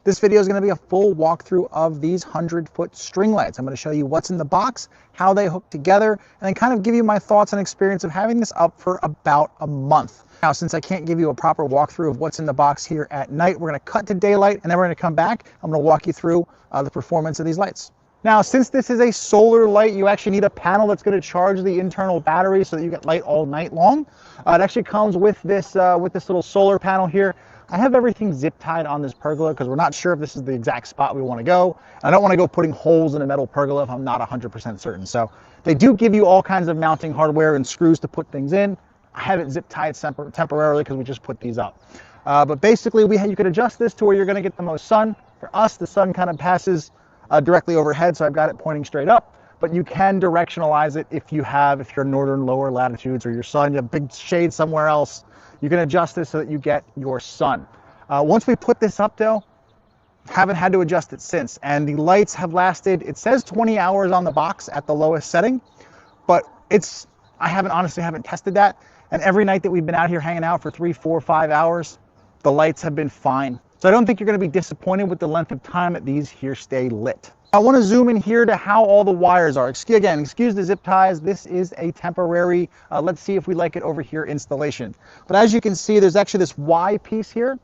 This video is going to be a full walkthrough of these 100-foot string lights. I'm going to show you what's in the box, how they hook together, and then kind of give you my thoughts and experience of having this up for about a month. Now, since I can't give you a proper walkthrough of what's in the box here at night, we're going to cut to daylight and then we're going to come back. I'm going to walk you through the performance of these lights. Now, since this is a solar light, you actually need a panel that's going to charge the internal battery so that you get light all night long. It actually comes with this little solar panel here. I have everything zip tied on this pergola because we're not sure if this is the exact spot we want to go. I don't want to go putting holes in a metal pergola if I'm not 100% certain. So they do give you all kinds of mounting hardware and screws to put things in. I have it zip tied temporarily because we just put these up. But basically, you can adjust this to where you're going to get the most sun. For us, the sun kind of passes directly overhead, so I've got it pointing straight up. But you can directionalize it if you're northern lower latitudes or your sun, you have big shade somewhere else. You can adjust this so that you get your sun. Once we put this up though, haven't had to adjust it since. And the lights have lasted, it says 20 hours on the box at the lowest setting, but I honestly haven't tested that. And every night that we've been out here hanging out for 3, 4, 5 hours, the lights have been fine. So I don't think you're gonna be disappointed with the length of time that these here stay lit. I want to zoom in here to how all the wires are. Excuse the zip ties. This is a temporary, let's see if we like it over here, installation. But as you can see, there's actually this Y piece here.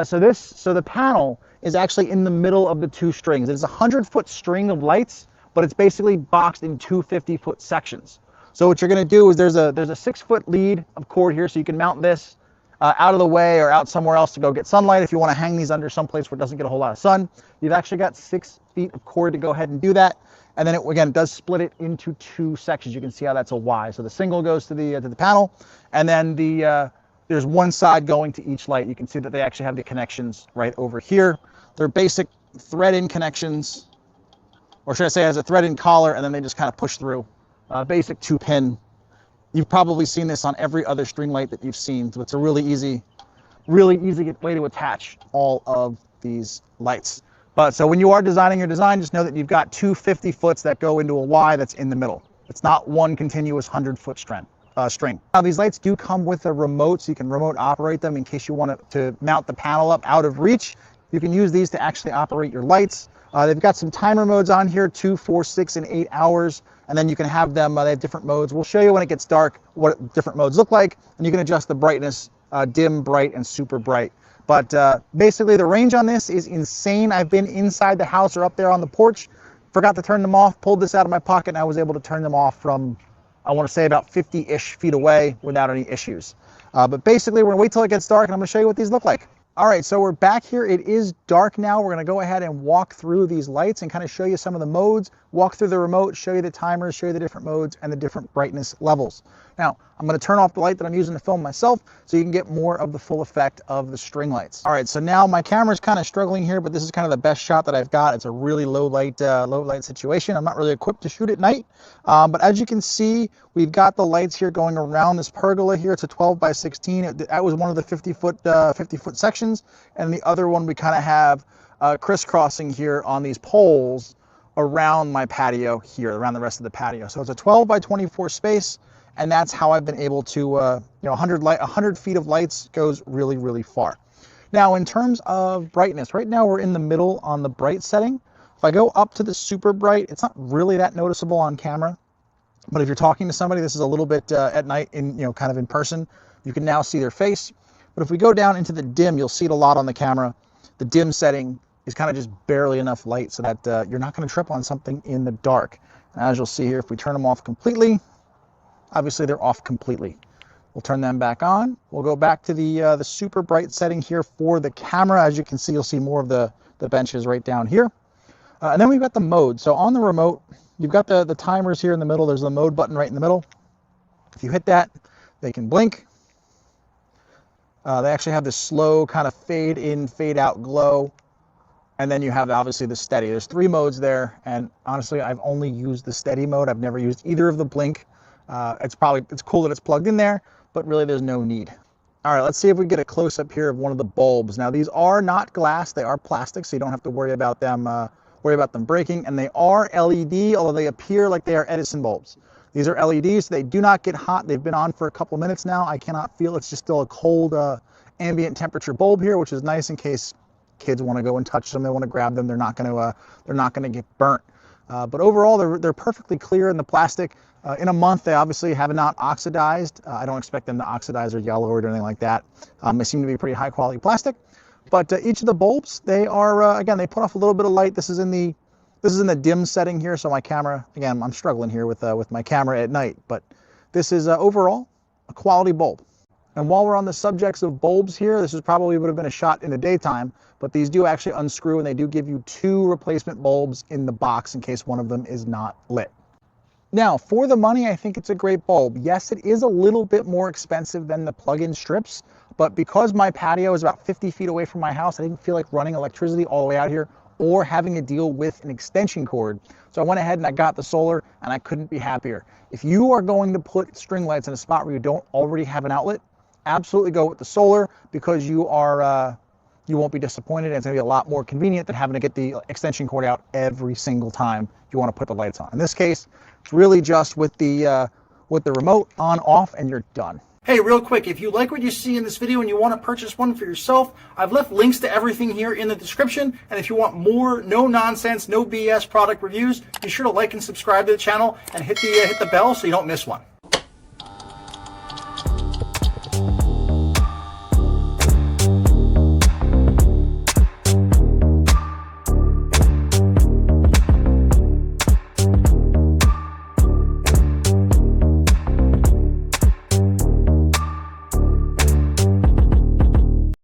So the panel is actually in the middle of the two strings. It's a 100-foot string of lights, but it's basically boxed in two 50-foot sections. So what you're going to do is there's a 6-foot lead of cord here, so you can mount this out of the way or out somewhere else to go get sunlight if you want to hang these under someplace where it doesn't get a whole lot of sun. You've actually got 6 feet of cord to go ahead and do that. And then it does split it into two sections. You can see how that's a Y. So the single goes to the panel, and then there's one side going to each light. You can see that they actually have the connections right over here. They're basic thread-in connections, or should I say as a thread-in collar, and then they just kind of push through. Basic 2-pin. You've probably seen this on every other string light that you've seen. So it's a really easy way to attach all of these lights. But so when you are designing your design, just know that you've got two 50-foots that go into a Y that's in the middle. It's not one continuous 100-foot string. Now these lights do come with a remote, so you can remote operate them in case you want to mount the panel up out of reach. You can use these to actually operate your lights. They've got some timer modes on here, 2, 4, 6, and 8 hours. And then you can have them, they have different modes. We'll show you when it gets dark what different modes look like. And you can adjust the brightness, dim, bright, and super bright. But basically the range on this is insane. I've been inside the house or up there on the porch, forgot to turn them off, pulled this out of my pocket, and I was able to turn them off from, I want to say about 50-ish feet away without any issues. But basically we're gonna wait till it gets dark and I'm gonna show you what these look like. All right, so we're back here. It is dark now. We're gonna go ahead and walk through these lights and kind of show you some of the modes, walk through the remote, show you the timers, show you the different modes and the different brightness levels. Now, I'm gonna turn off the light that I'm using to film myself so you can get more of the full effect of the string lights. All right, so now my camera's kind of struggling here, but this is kind of the best shot that I've got. It's a really low light situation. I'm not really equipped to shoot at night, but as you can see, we've got the lights here going around this pergola here. It's a 12 by 16. That was one of the 50-foot sections, and the other one we kind of have crisscrossing here on these poles around my patio here, around the rest of the patio. So it's a 12 by 24 space. And that's how I've been able to, 100 feet of lights goes really, really far. Now, in terms of brightness, right now we're in the middle on the bright setting. If I go up to the super bright, it's not really that noticeable on camera. But if you're talking to somebody, this is a little bit at night, kind of in person, you can now see their face. But if we go down into the dim, you'll see it a lot on the camera. The dim setting is kind of just barely enough light so that you're not going to trip on something in the dark. And as you'll see here, if we turn them off completely, obviously they're off completely. We'll turn them back on. We'll go back to the super bright setting here for the camera. As you can see, you'll see more of the benches right down here. And then we've got the mode. So on the remote, you've got the timers here in the middle. There's the mode button right in the middle. If you hit that, they can blink. They actually have this slow kind of fade in, fade out glow. And then you have obviously the steady. There's 3 modes there. And honestly, I've only used the steady mode. I've never used either of the blink. It's cool that it's plugged in there, but really there's no need. All right, let's see if we can get a close up here of one of the bulbs. Now these are not glass, they are plastic, so you don't have to worry about them breaking, and they are LED, although they appear like they are Edison bulbs. These are LEDs, so they do not get hot. They've been on for a couple minutes now. I cannot feel, it's just still a cold ambient temperature bulb here, which is nice in case kids want to go and touch them, they want to grab them, they're not going to get burnt. But overall, they're perfectly clear in the plastic. In a month, they obviously have not oxidized. I don't expect them to oxidize or yellow or anything like that. They seem to be pretty high quality plastic. But each of the bulbs, they are again, they put off a little bit of light. This is in the dim setting here, so my camera, again, I'm struggling here with my camera at night. But this is overall a quality bulb. And while we're on the subjects of bulbs here, this probably would have been a shot in the daytime, but these do actually unscrew, and they do give you 2 replacement bulbs in the box in case one of them is not lit. Now, for the money, I think it's a great bulb. Yes, it is a little bit more expensive than the plug-in strips, but because my patio is about 50 feet away from my house, I didn't feel like running electricity all the way out here or having to deal with an extension cord. So I went ahead and I got the solar, and I couldn't be happier. If you are going to put string lights in a spot where you don't already have an outlet, absolutely go with the solar, because you won't be disappointed, and it's going to be a lot more convenient than having to get the extension cord out every single time you want to put the lights on. In this case, it's really just with the remote on, off, and you're done. Hey, real quick, if you like what you see in this video and you want to purchase one for yourself, I've left links to everything here in the description. And if you want more no nonsense, no BS product reviews, be sure to like and subscribe to the channel and hit the bell so you don't miss one.